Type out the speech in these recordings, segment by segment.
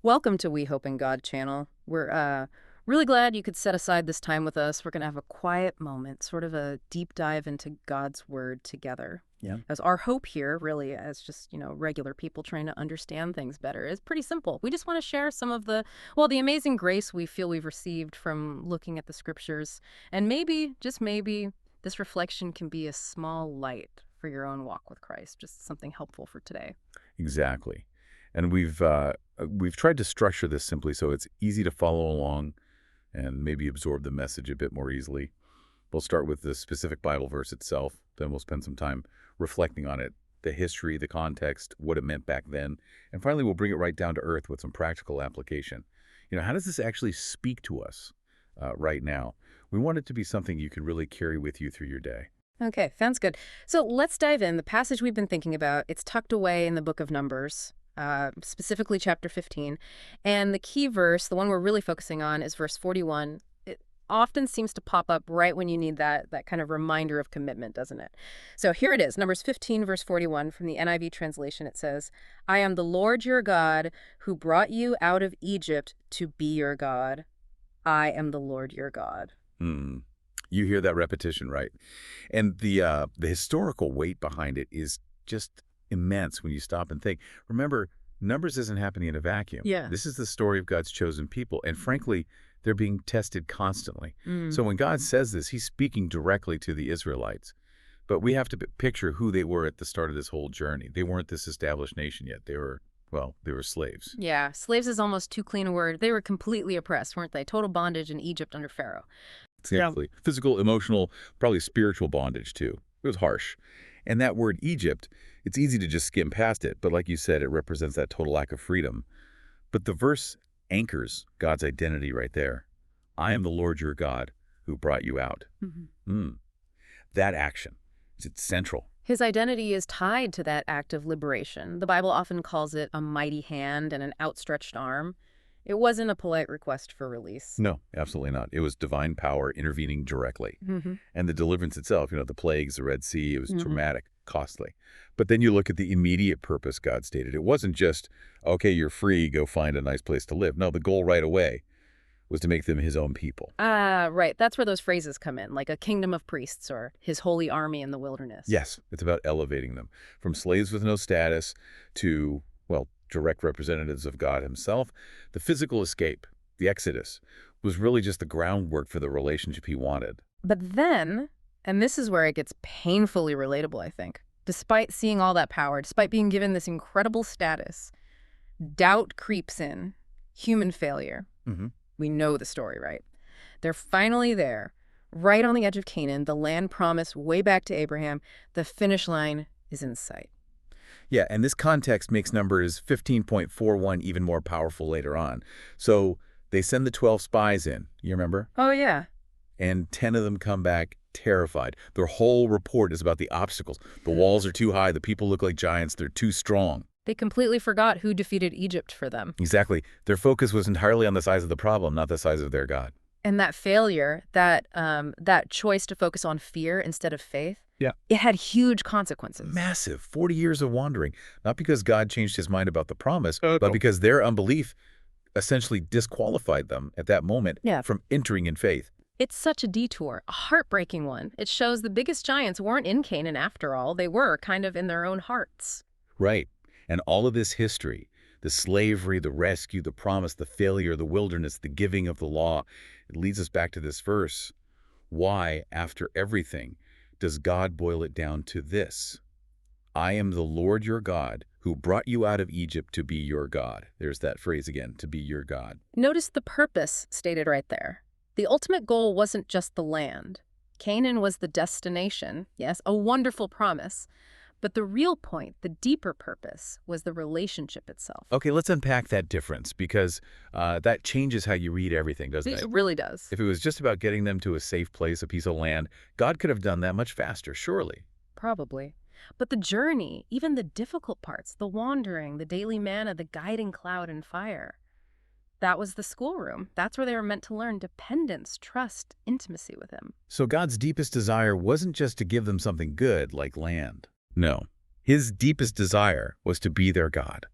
Welcome to We Hope in God channel. We're really glad you could set aside this time with us. We're going to have a quiet moment, sort of a deep dive into God's Word together. Yeah. As our hope here, really, as just, regular people trying to understand things better, is pretty simple. We just want to share some of the amazing grace we feel we've received from looking at the Scriptures. And maybe, just maybe, this reflection can be a small light for your own walk with Christ, just something helpful for today. Exactly. And we've tried to structure this simply so it's easy to follow along and maybe absorb the message a bit more easily. We'll start with the specific Bible verse itself, then we'll spend some time reflecting on it, the history, the context, what it meant back then, and finally we'll bring it right down to earth with some practical application. How does this actually speak to us right now? We want it to be something you can really carry with you through your day. Okay, sounds good. So let's dive in. The passage we've been thinking about, it's tucked away in the book of Numbers, specifically chapter 15. And the key verse, the one we're really focusing on, is verse 41. It often seems to pop up right when you need that kind of reminder of commitment, doesn't it? So here it is, Numbers 15, verse 41 from the NIV translation. It says, "I am the Lord your God who brought you out of Egypt to be your God. I am the Lord your God." Hmm. You hear that repetition, right? And the historical weight behind it is just immense when you stop and think. Remember, Numbers isn't happening in a vacuum. Yeah. This is the story of God's chosen people, and frankly, they're being tested constantly. So when God says this, he's speaking directly to the Israelites. But we have to picture who they were at the start of this whole journey. They weren't this established nation yet. They were slaves. Yeah, slaves is almost too clean a word. They were completely oppressed, weren't they? Total bondage in Egypt under Pharaoh. Exactly. Physical, emotional, probably spiritual bondage, too. It was harsh. And that word Egypt, it's easy to just skim past it, but like you said, it represents that total lack of freedom. But the verse anchors God's identity right there. I am the Lord your God who brought you out. That action, it's central. His identity is tied to that act of liberation. The Bible often calls it a mighty hand and an outstretched arm. It wasn't a polite request for release. No, absolutely not. It was divine power intervening directly. And the deliverance itself, the plagues, the Red Sea, it was traumatic, costly. But then you look at the immediate purpose God stated. It wasn't just, okay, you're free, go find a nice place to live. No, the goal right away was to make them his own people. Right. That's where those phrases come in, like a kingdom of priests or his holy army in the wilderness. Yes, it's about elevating them from slaves with no status to, direct representatives of God himself. The physical escape, the Exodus, was really just the groundwork for the relationship he wanted. But then, and this is where it gets painfully relatable, I think, despite seeing all that power, despite being given this incredible status, doubt creeps in, human failure. We know the story, right? They're finally there, right on the edge of Canaan, the land promised way back to Abraham. The finish line is in sight. Yeah, and this context makes Numbers 15.41 even more powerful later on. So they send the 12 spies in, you remember? Oh, yeah. And 10 of them come back terrified. Their whole report is about the obstacles. The walls are too high, the people look like giants, they're too strong. They completely forgot who defeated Egypt for them. Exactly. Their focus was entirely on the size of the problem, not the size of their God. And that failure, that choice to focus on fear instead of faith, it had huge consequences. Massive. 40 years of wandering. Not because God changed his mind about the promise, but because their unbelief essentially disqualified them at that moment from entering in faith. It's such a detour, a heartbreaking one. It shows the biggest giants weren't in Canaan after all. They were kind of in their own hearts. Right. And all of this history, the slavery, the rescue, the promise, the failure, the wilderness, the giving of the law, it leads us back to this verse. Why, after everything, does God boil it down to this? I am the Lord your God who brought you out of Egypt to be your God. There's that phrase again, to be your God. Notice the purpose stated right there. The ultimate goal wasn't just the land. Canaan was the destination, yes, a wonderful promise. But the real point, the deeper purpose, was the relationship itself. Okay, let's unpack that difference because that changes how you read everything, doesn't it? It really does. If it was just about getting them to a safe place, a piece of land, God could have done that much faster, surely. Probably. But the journey, even the difficult parts, the wandering, the daily manna, the guiding cloud and fire, that was the schoolroom. That's where they were meant to learn dependence, trust, intimacy with him. So God's deepest desire wasn't just to give them something good like land. No. His deepest desire was to be their God.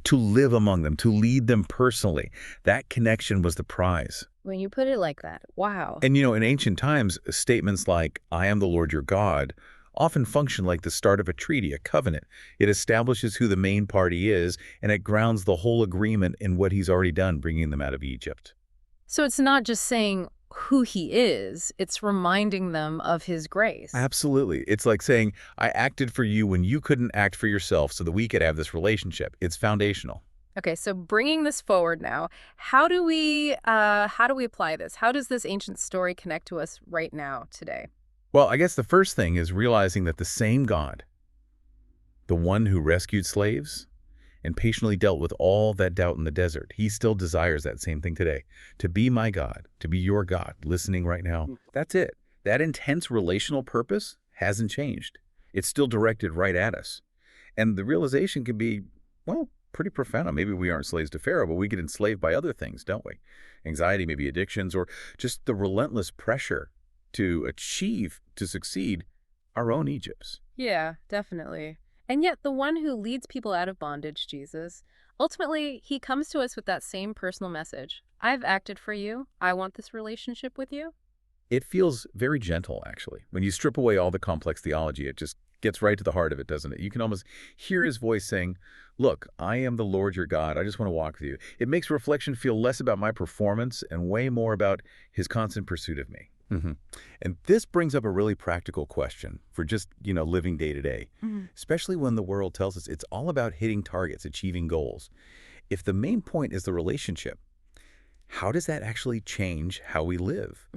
to live among them, to lead them personally. That connection was the prize. When you put it like that, wow. And in ancient times, statements like, I am the Lord your God, often function like the start of a treaty, a covenant. It establishes who the main party is, and it grounds the whole agreement in what he's already done, bringing them out of Egypt. So it's not just saying who he is, it's reminding them of his grace. Absolutely. It's like saying, I acted for you when you couldn't act for yourself so that we could have this relationship. It's foundational. Okay, so bringing this forward now, how do we apply this? How does this ancient story connect to us right now, today? Well, I guess the first thing is realizing that the same God, the one who rescued slaves and patiently dealt with all that doubt in the desert, he still desires that same thing today. To be my God, to be your God, listening right now. That's it. That intense relational purpose hasn't changed. It's still directed right at us. And the realization can be, well, pretty profound. Maybe we aren't slaves to Pharaoh, but we get enslaved by other things, don't we? Anxiety, maybe addictions, or just the relentless pressure to achieve, to succeed, our own Egypts. Yeah, definitely. And yet the one who leads people out of bondage, Jesus, ultimately, he comes to us with that same personal message. I've acted for you. I want this relationship with you. It feels very gentle, actually. When you strip away all the complex theology, it just gets right to the heart of it, doesn't it? You can almost hear his voice saying, look, I am the Lord your God. I just want to walk with you. It makes reflection feel less about my performance and way more about his constant pursuit of me. And this brings up a really practical question for just, living day to day, especially when the world tells us it's all about hitting targets, achieving goals. If the main point is the relationship, how does that actually change how we live?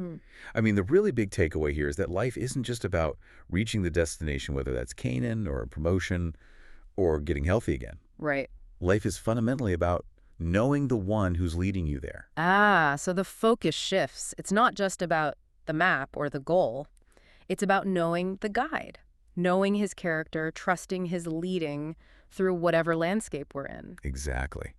I mean, the really big takeaway here is that life isn't just about reaching the destination, whether that's Canaan or a promotion or getting healthy again. Right. Life is fundamentally about knowing the one who's leading you there. So the focus shifts. It's not just about the map or the goal. It's about knowing the guide, knowing his character, trusting his leading through whatever landscape we're in. Exactly.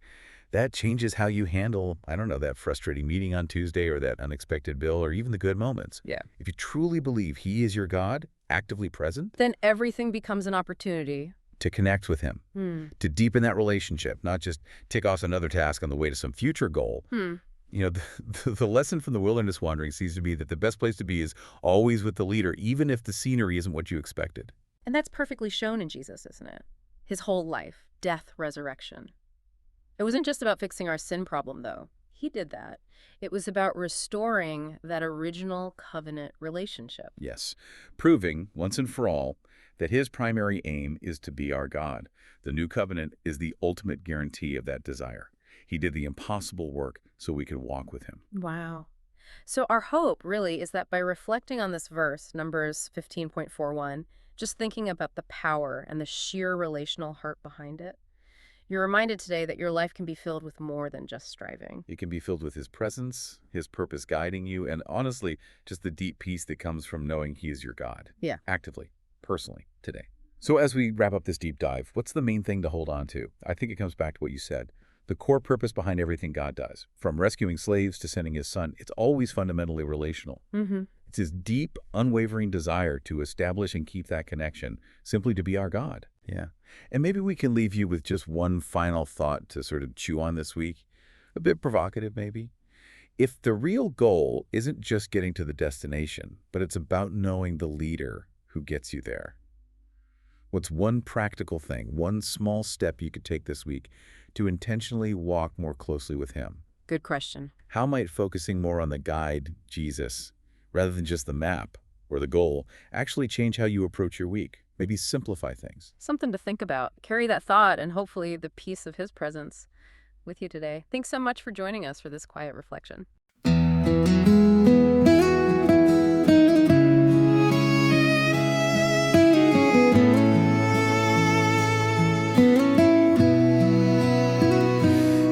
That changes how you handle, I don't know, that frustrating meeting on Tuesday or that unexpected bill or even the good moments. Yeah. If you truly believe he is your God, actively present, Then everything becomes an opportunity to connect with him, to deepen that relationship, not just tick off another task on the way to some future goal. The lesson from the wilderness wandering seems to be that the best place to be is always with the leader, even if the scenery isn't what you expected. And that's perfectly shown in Jesus, isn't it? His whole life, death, resurrection. It wasn't just about fixing our sin problem, though. He did that. It was about restoring that original covenant relationship. Yes, proving once and for all that his primary aim is to be our God. The new covenant is the ultimate guarantee of that desire. He did the impossible work so we could walk with him. Wow. So our hope really is that by reflecting on this verse, Numbers 15.41, just thinking about the power and the sheer relational heart behind it, you're reminded today that your life can be filled with more than just striving. It can be filled with his presence, his purpose guiding you, and honestly, just the deep peace that comes from knowing he is your God. Yeah. Actively, personally, today. So as we wrap up this deep dive, what's the main thing to hold on to? I think it comes back to what you said. The core purpose behind everything God does, from rescuing slaves to sending his son, it's always fundamentally relational. It's his deep, unwavering desire to establish and keep that connection, simply to be our God. Yeah. And maybe we can leave you with just one final thought to sort of chew on this week. A bit provocative, maybe. If the real goal isn't just getting to the destination, but it's about knowing the leader who gets you there, what's one practical thing, one small step you could take this week to intentionally walk more closely with him? Good question. How might focusing more on the guide, Jesus, rather than just the map or the goal, actually change how you approach your week? Maybe simplify things. Something to think about. Carry that thought and hopefully the peace of his presence with you today. Thanks so much for joining us for this quiet reflection.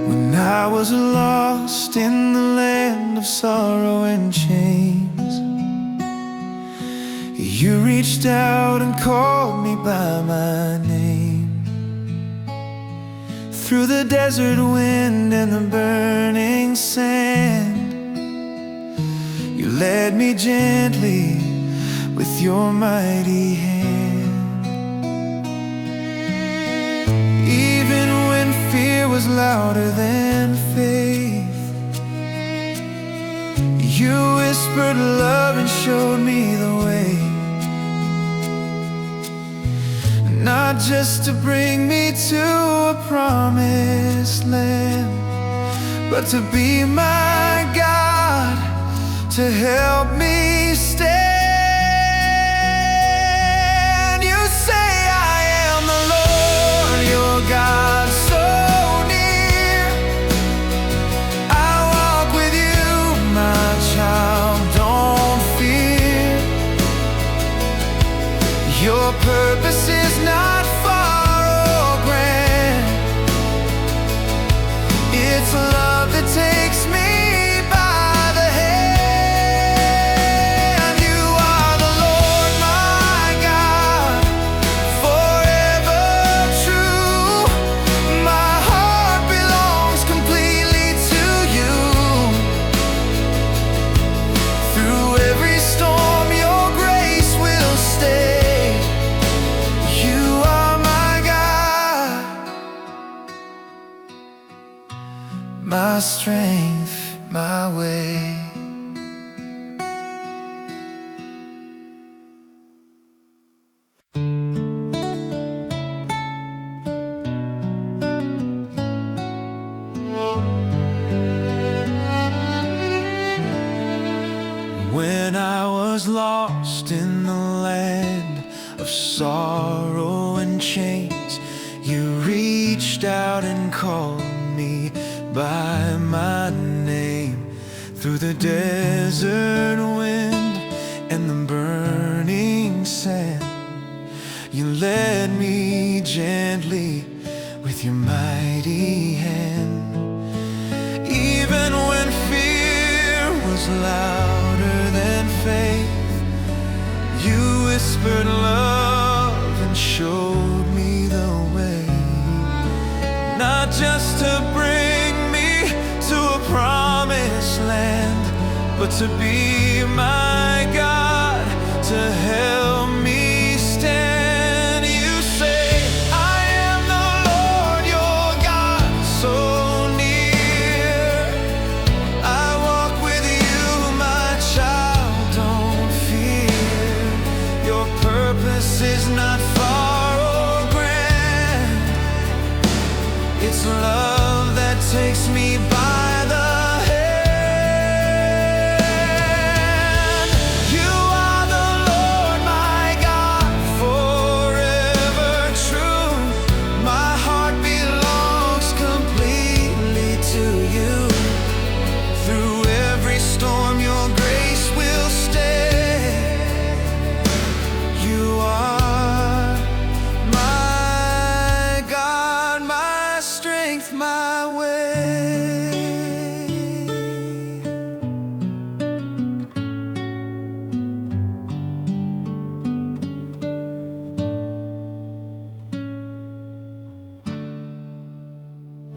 When I was lost in the land of sorrow and chains, you reached out and called me by my name. Through the desert wind and the burning sand, you led me gently with your mighty hand. Even when fear louder than faith. You whispered love and showed me the way, not just to bring me to a promised land, but to be my God, to help me stand. You say I am the Lord, your God, so near. I walk with you, my child, don't fear. Your purpose is not far or grand. It's love that takes me by the hand. You are the Lord my God, forever true. My heart belongs completely to you. Through every storm, your grace will stay. You are my God, my strength, my way. When I was lost in the land of sorrow and chains, you reached out and called me by my name. Through the desert wind and the burning sand, you led me gently with your mighty hand. Even when fear was louder than faith, you whispered love and showed me the way, not just to bring me to a promised land, but to be my God, to help me stand. You say, I am the Lord your God, so near. I walk with you, my child, don't fear. Your purpose is not far or grand. It's love that takes me by the hand. You are the Lord my God, forever true. My heart belongs completely to you. Through every storm, your grace will stay. You are my God, my strength, my way.